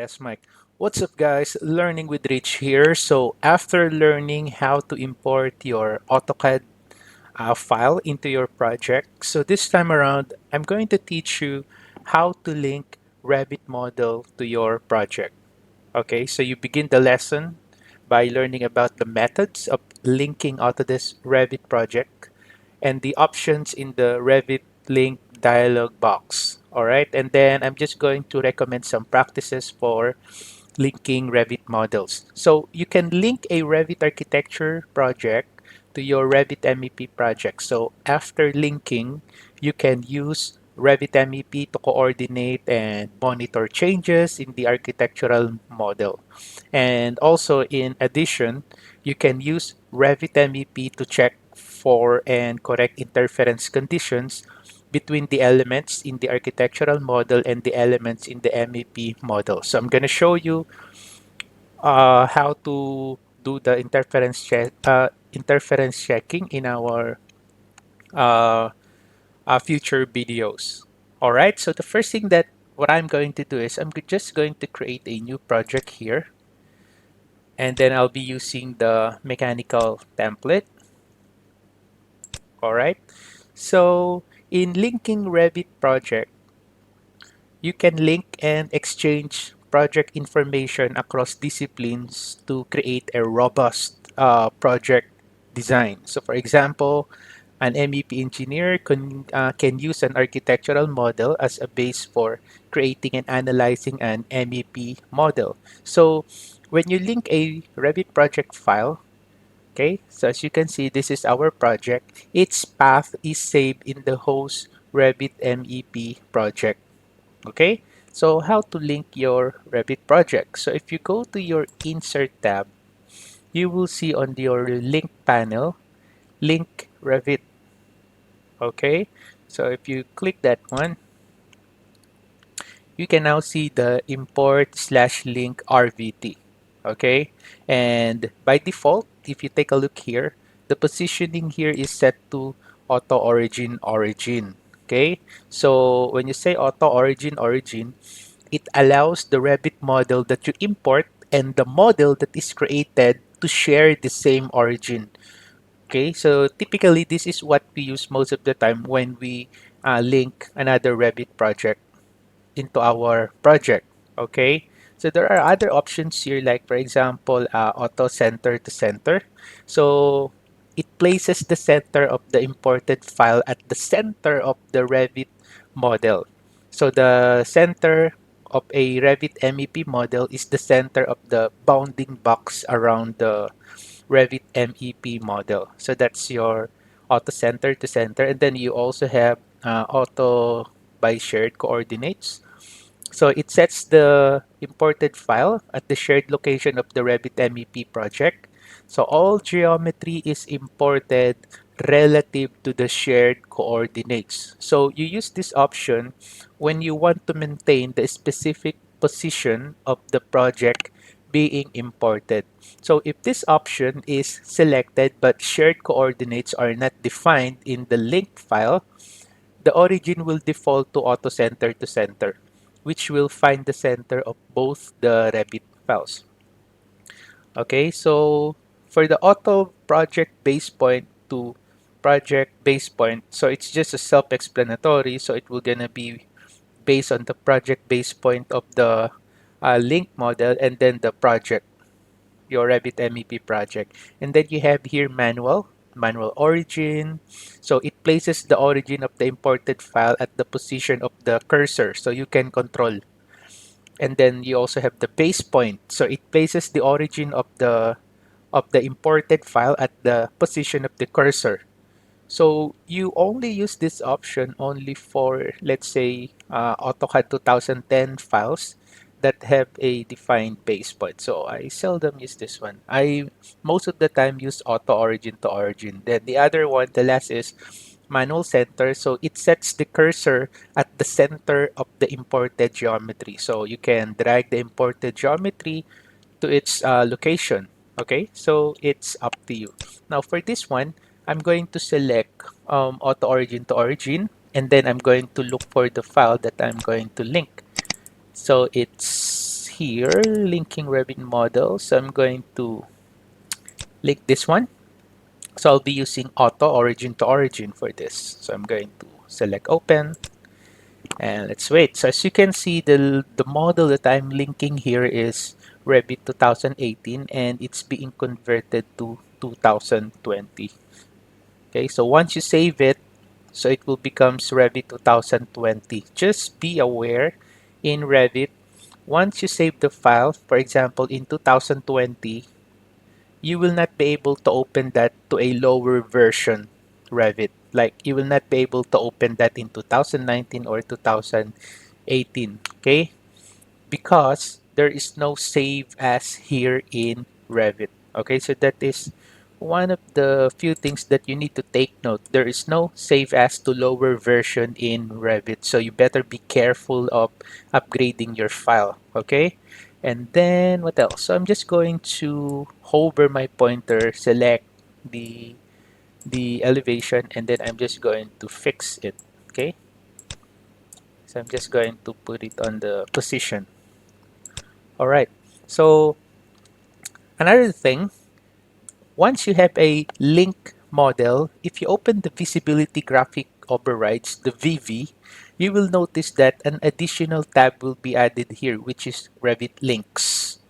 Test mic. What's up, guys? Learning with Rich here. So, after learning how to import your AutoCAD file into your project, so this time around, I'm going to teach you how to link Revit model to your project. Okay, so you begin the lesson by learning about the methods of linking Autodesk Revit project and the options in the Revit link dialog box. All right, and then I'm just going to recommend some practices for linking Revit models. So you can link a Revit architecture project to your Revit MEP project. So after linking, you can use Revit MEP to coordinate and monitor changes in the architectural model. And also in addition, you can use Revit MEP to check for and correct interference conditions between the elements in the architectural model and the elements in the MEP model. So I'm going to show you how to do the interference checking in our uh, future videos. All right. So the first thing that what I'm going to do is just going to create a new project here, and then I'll be using the mechanical template. All right. So in linking Revit project, you can link and exchange project information across disciplines to create a robust project design. So, for example, an MEP engineer can use an architectural model as a base for creating and analyzing an MEP model. So, when you link a Revit project file, okay, so as you can see, this is our project. Its path is saved in the host Revit MEP project. Okay, so how to link your Revit project? So if you go to your Insert tab, you will see on your link panel, Link Revit. Okay, so if you click that one, you can now see the import slash link RVT. Okay, and by default, if you take a look here, the positioning here is set to auto origin origin. Okay, so when you say auto origin origin, it allows the Revit model that you import and the model that is created to share the same origin. Okay, so typically this is what we use most of the time when we link another Revit project into our project. Okay, so there are other options here, like for example, auto center to center. So it places the center of the imported file at the center of the Revit model. So the center of a Revit MEP model is the center of the bounding box around the Revit MEP model. So that's your auto center to center. And then you also have auto by shared coordinates. So it sets the imported file at the shared location of the Revit MEP project. So all geometry is imported relative to the shared coordinates. So you use this option when you want to maintain the specific position of the project being imported. So if this option is selected but shared coordinates are not defined in the linked file, the origin will default to auto center to center, which will find the center of both the Revit files. Okay, so for the auto project base point to project base point, so it's just a self-explanatory, so it will gonna be based on the project base point of the link model and then the project, your Revit MEP project. And then you have here manual origin. So it places the origin of the imported file at the position of the cursor, so you can control. And then you also have the base point. So it places the origin of the imported file at the position of the cursor. So you only use this option only for, let's say, AutoCAD 2010 files that have a defined base point. So I seldom use this one. I most of the time use auto origin to origin. Then the other one, the last is manual center. So it sets the cursor at the center of the imported geometry. So you can drag the imported geometry to its location. Okay, so it's up to you. Now for this one, I'm going to select auto origin to origin, and then I'm going to look for the file that I'm going to link. So it's here, linking Revit model. So I'm going to link this one. So I'll be using auto origin to origin for this. So I'm going to select open and let's wait. So as you can see, the model that I'm linking here is Revit 2018 and it's being converted to 2020. Okay, so once you save it, so it will becomes Revit 2020. Just be aware in Revit, once you save the file, for example, in 2020, you will not be able to open that to a lower version Revit. Like you will not be able to open that in 2019 or 2018. Okay, because there is no save as here in Revit. Okay, so that is one of the few things that you need to take note. There is no save as to lower version in Revit. So you better be careful of upgrading your file. Okay, and then what else? So I'm just going to hover my pointer, select the elevation, and then I'm just going to fix it. Okay, so I'm just going to put it on the position. All right. So another thing, once you have a link model, if you open the visibility graphic overrides, the VV, you will notice that an additional tab will be added here, which is Revit links.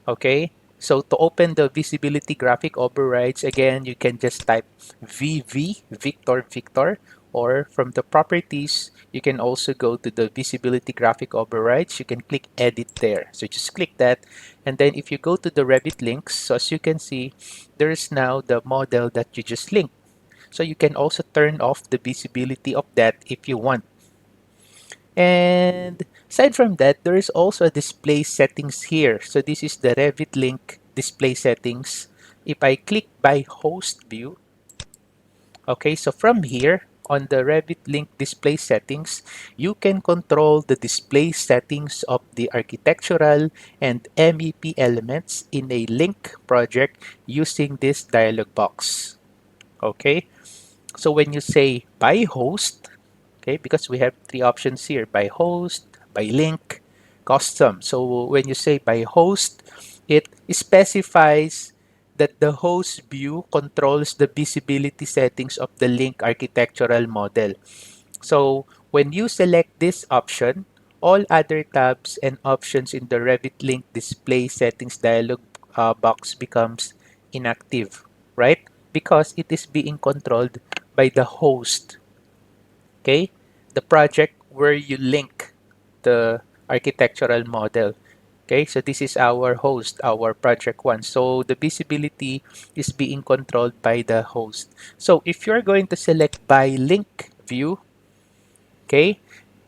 Okay, so to open the visibility graphic overrides, again, you can just type VV, Victor, Victor, or from the properties, you can also go to the visibility graphic overrides. You can click edit there. So just click that. And then if you go to the Revit links, so as you can see, there is now the model that you just linked. So you can also turn off the visibility of that if you want. And aside from that, there is also a display settings here. So this is the Revit link display settings. If I click by host view, okay, so from here on the Revit link display settings, you can control the display settings of the architectural and MEP elements in a link project using this dialog box. Okay, so when you say by host, okay, because we have three options here, by host, by link, custom. So when you say by host, it specifies that the host view controls the visibility settings of the link architectural model. So when you select this option, all other tabs and options in the Revit link display settings dialog box becomes inactive, right? Because it is being controlled by the host, okay? The project where you link the architectural model. Okay, so this is our host, our project one. So the visibility is being controlled by the host. So if you're going to select by link view, okay,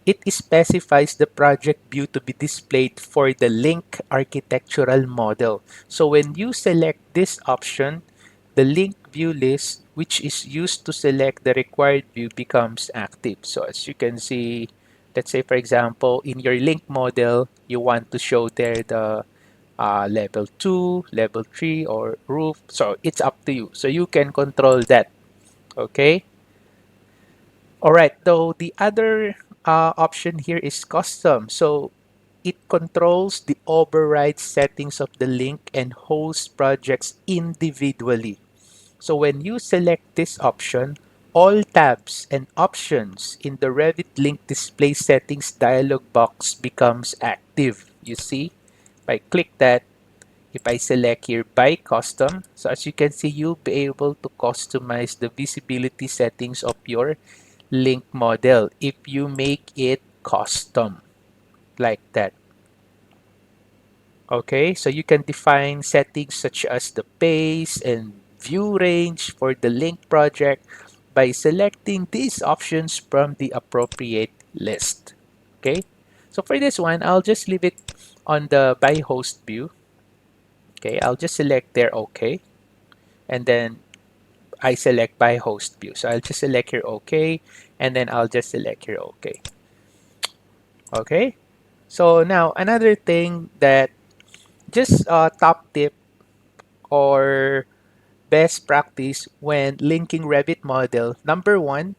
it specifies the project view to be displayed for the link architectural model. So when you select this option, the link view list, which is used to select the required view, becomes active. So as you can see, let's say for example, in your link model, you want to show there the level 2, level 3, or roof. So it's up to you. So you can control that. Okay. All right, though the other option here is custom. So it controls the override settings of the link and host projects individually. So when you select this option, all tabs and options in the Revit link display settings dialog box becomes active. You see, if I click that, if I select here by custom, so as you can see, you'll be able to customize the visibility settings of your link model if you make it custom like that. Okay, so you can define settings such as the pace and view range for the link project by selecting these options from the appropriate list. Okay, so for this one, I'll just leave it on the by host view. Okay, I'll just select there OK, and then I select by host view. So I'll just select here OK, and then I'll just select here OK. Okay, so now another thing that just top tip or best practice when linking Revit model. Number one,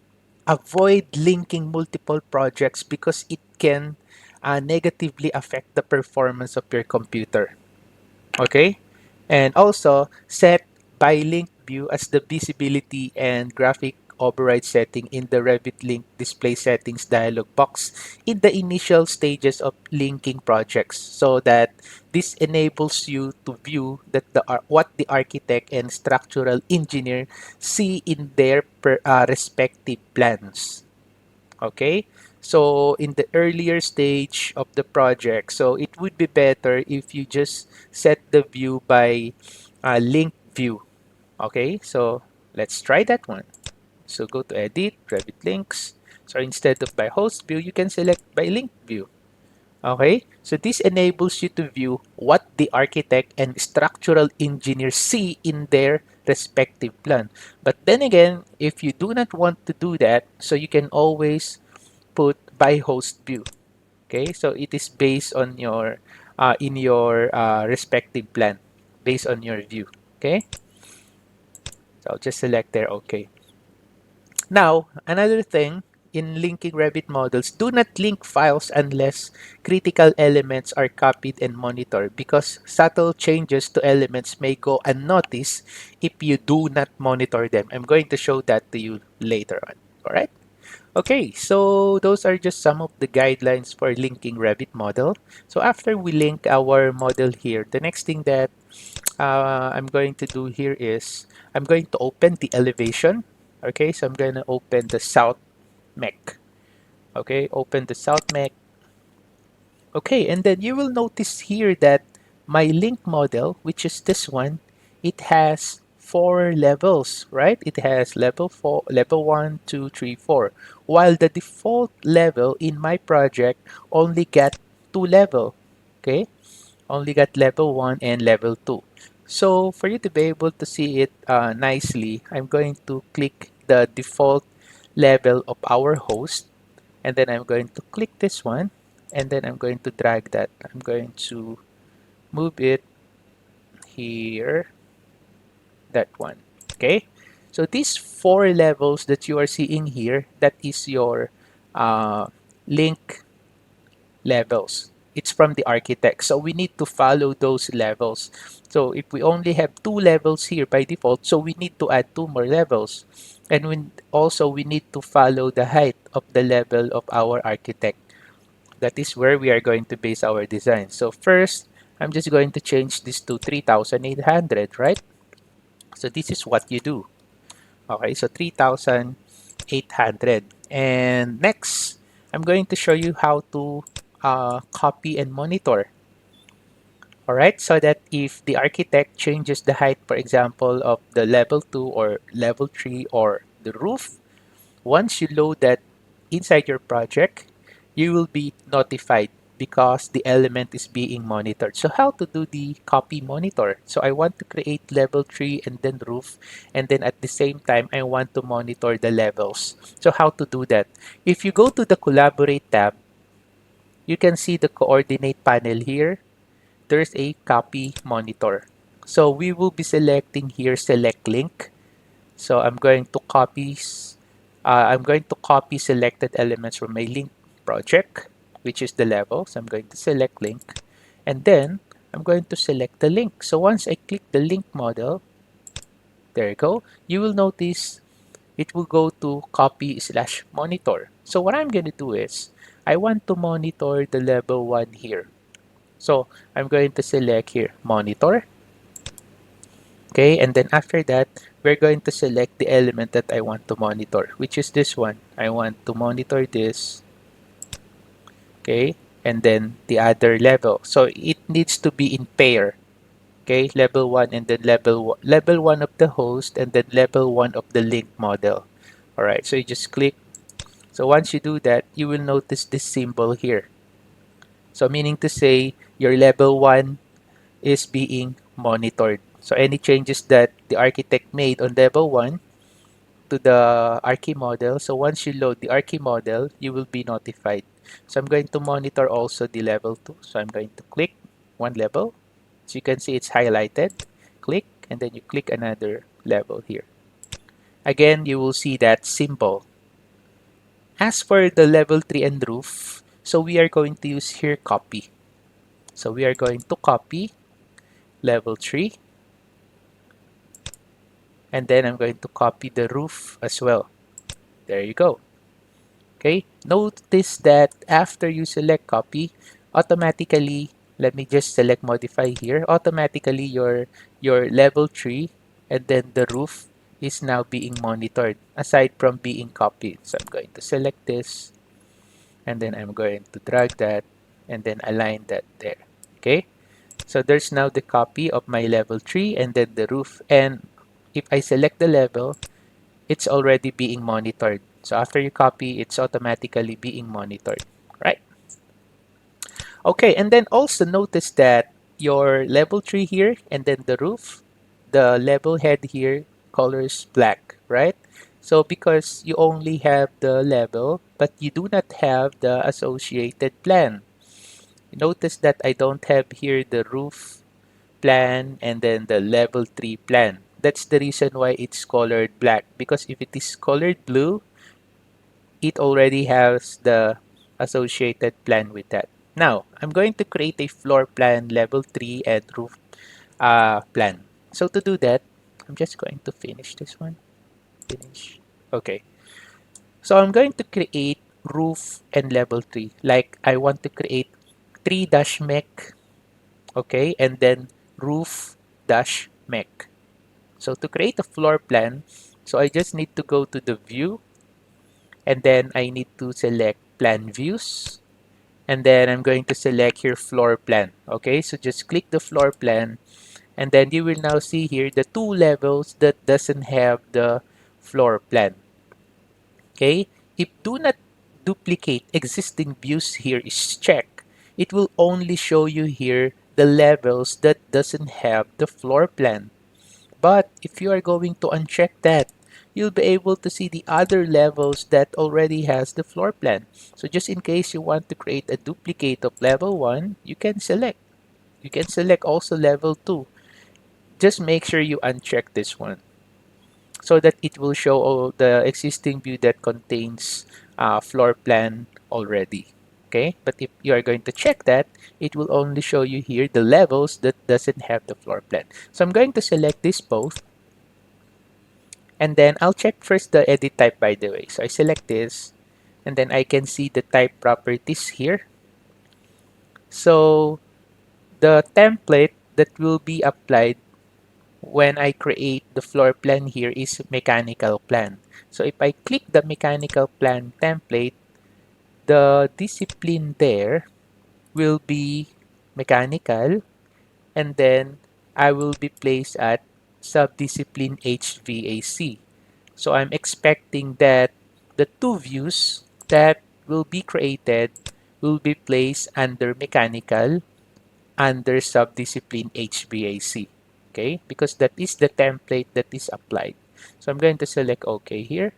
avoid linking multiple projects because it can negatively affect the performance of your computer. Okay? And also, set by link view as the visibility and graphic override setting in the Revit link display settings dialog box in the initial stages of linking projects, so that this enables you to view that what the architect and structural engineer see in their respective plans. Okay, so in the earlier stage of the project, so it would be better if you just set the view by link view. Okay, so let's try that one. So go to edit, Revit links. So instead of by host view, you can select by link view. Okay, so this enables you to view what the architect and structural engineer see in their respective plan. But then again, if you do not want to do that, so you can always put by host view. Okay, so it is based on your in your respective plan, based on your view. Okay, so I'll just select there. Okay. Now, another thing in linking Revit models, do not link files unless critical elements are copied and monitored, because subtle changes to elements may go unnoticed if you do not monitor them. I'm going to show that to you later on. All right. Okay, so those are just some of the guidelines for linking Revit model. So after we link our model here, the next thing that I'm going to do here is I'm going to open the elevation. Okay, so I'm going to open the south mech. Okay, open the south mech. Okay, and then you will notice here that my link model, which is this one, it has four levels, right? It has level 4, level 1, 2, 3, 4. While the default level in my project only got two level. Okay, only got level 1 and level 2. So for you to be able to see it nicely, I'm going to click the default level of our host, and then I'm going to click this one, and then I'm going to drag that. I'm going to move it here, that one. Okay, so these four levels that you are seeing here, that is your link levels. It's from the architect, so we need to follow those levels. So if we only have two levels here by default, so we need to add two more levels. And we need to follow the height of the level of our architect. That is where we are going to base our design. So first, I'm just going to change this to 3,800, right? So this is what you do. Okay, so 3,800. And next, I'm going to show you how to copy and monitor. All right, so that if the architect changes the height, for example, of the level 2 or level 3 or the roof, once you load that inside your project, you will be notified because the element is being monitored. So how to do the copy monitor? So I want to create level 3 and then roof, and then at the same time, I want to monitor the levels. So how to do that? If you go to the collaborate tab, you can see the coordinate panel here. There's a copy monitor. So we will be selecting here select link. So I'm going to copy selected elements from my link project, which is the level. So I'm going to select link, and then I'm going to select the link. So once I click the link model, there you go. You will notice it will go to copy slash monitor. So what I'm going to do is I want to monitor the level 1 here. So I'm going to select here monitor. Okay, and then after that, we're going to select the element that I want to monitor, which is this one. I want to monitor this, okay, and then the other level. So it needs to be in pair, okay, level 1 and then level 1 of the host and then level 1 of the link model. All right, so you just click. So once you do that, you will notice this symbol here. So meaning to say your level 1 is being monitored. So any changes that the architect made on level 1 to the Archi model, so once you load the Archi model, you will be notified. So I'm going to monitor also the level 2. So I'm going to click one level. So you can see it's highlighted. Click, and then you click another level here. Again, you will see that symbol. As for the level 3 and roof, So we are going to use here copy. So we are going to copy level 3, and then I'm going to copy the roof as well. There you go. Okay, notice that after you select copy, automatically, let me just select modify here, automatically your level 3 and then the roof is now being monitored aside from being copied. So I'm going to select this, and then I'm going to drag that and then align that there. Okay, so there's now the copy of my level 3 and then the roof. And if I select the level, it's already being monitored. So after you copy, it's automatically being monitored, right? Okay, and then also notice that your level 3 here and then the roof, the level head here colors black, right? So because you only have the level, but you do not have the associated plan. Notice that I don't have here the roof plan and then the level 3 plan. That's the reason why it's colored black, because if it is colored blue, it already has the associated plan with that. Now, I'm going to create a floor plan level 3 and roof plan. So to do that, I'm just going to finish this one. Finish. Okay. So I'm going to create roof and level 3. Like I want to create 3 dash mech, okay, and then roof dash mech. So to create a floor plan, so I just need to go to the view, and then I need to select plan views, and then I'm going to select here floor plan. Okay, so just click the floor plan, and then you will now see here the two levels that doesn't have the floor plan. Okay, if do not duplicate existing views here is checked, it will only show you here the levels that doesn't have the floor plan. But if you are going to uncheck that, you'll be able to see the other levels that already has the floor plan. So just in case you want to create a duplicate of level 1, you can select. You can select also level 2. Just make sure you uncheck this one so that it will show all the existing view that contains floor plan already. Okay, but if you are going to check that, it will only show you here the levels that doesn't have the floor plan. So I'm going to select this both, and then I'll check first the edit type, by the way. So I select this, and then I can see the type properties here. So the template that will be applied when I create the floor plan here is mechanical plan. So if I click the mechanical plan template, the discipline there will be mechanical, and then I will be placed at subdiscipline HVAC. So I'm expecting that the two views that will be created will be placed under mechanical, under subdiscipline HVAC. Okay, because that is the template that is applied. So I'm going to select OK here.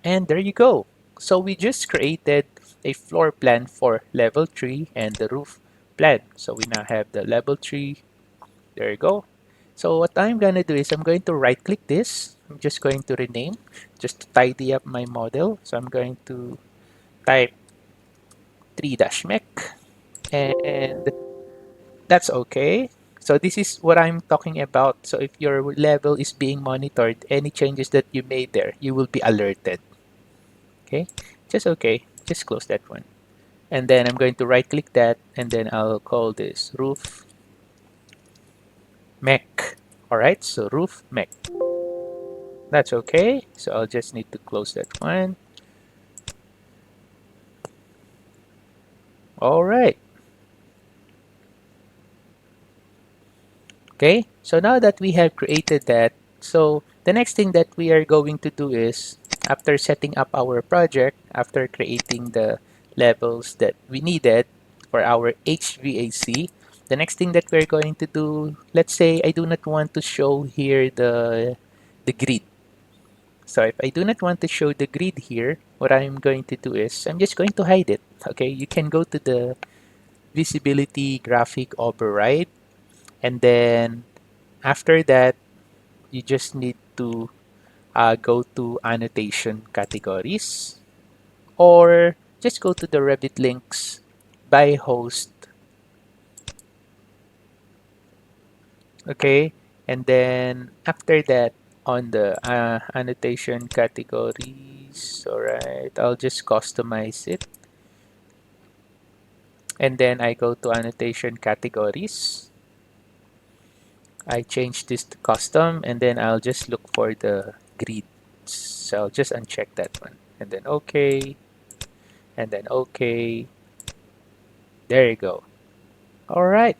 And there you go. So we just created a floor plan for level 3 and the roof plan. So we now have the level 3. There you go. So what I'm gonna do is I'm going to right click this. I'm just going to rename just to tidy up my model. So I'm going to type 3-mech, and that's okay. So this is what I'm talking about. So if your level is being monitored, any changes that you made there, you will be alerted. Okay, just okay. Just close that one. And then I'm going to right click that, and then I'll call this roof mech. All right, so roof mech. That's okay. So I'll just need to close that one. All right. Okay, so now that we have created that, so the next thing that we are going to do is, after setting up our project, after creating the levels that we needed for our HVAC, the next thing that we're going to do, let's say I do not want to show here the grid. So if I do not want to show the grid here, what I'm going to do is I'm just going to hide it. Okay, you can go to the visibility graphic override, and then after that, you just need to go to annotation categories, or just go to the Revit links by host, okay? And then after that, on the annotation categories, all right, I'll just customize it. And then I go to annotation categories. I change this to custom, and then I'll just look for the grids. So I'll just uncheck that one. And then okay, and then okay. There you go. All right.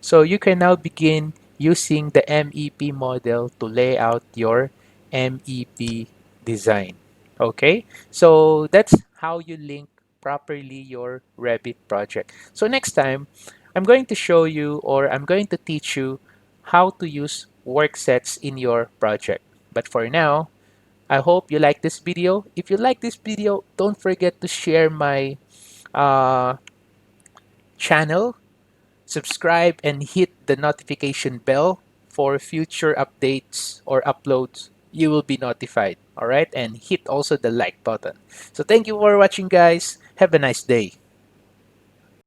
So you can now begin using the MEP model to lay out your MEP design. Okay, so that's how you link properly your Revit project. So next time, I'm going to show you, or I'm going to teach you how to use work sets in your project. But for now, I hope you like this video. If you like this video, don't forget to share my uh, channel, subscribe, and hit the notification bell for future updates or uploads. You will be notified. All right. And hit also the like button. So thank you for watching, guys. Have a nice day.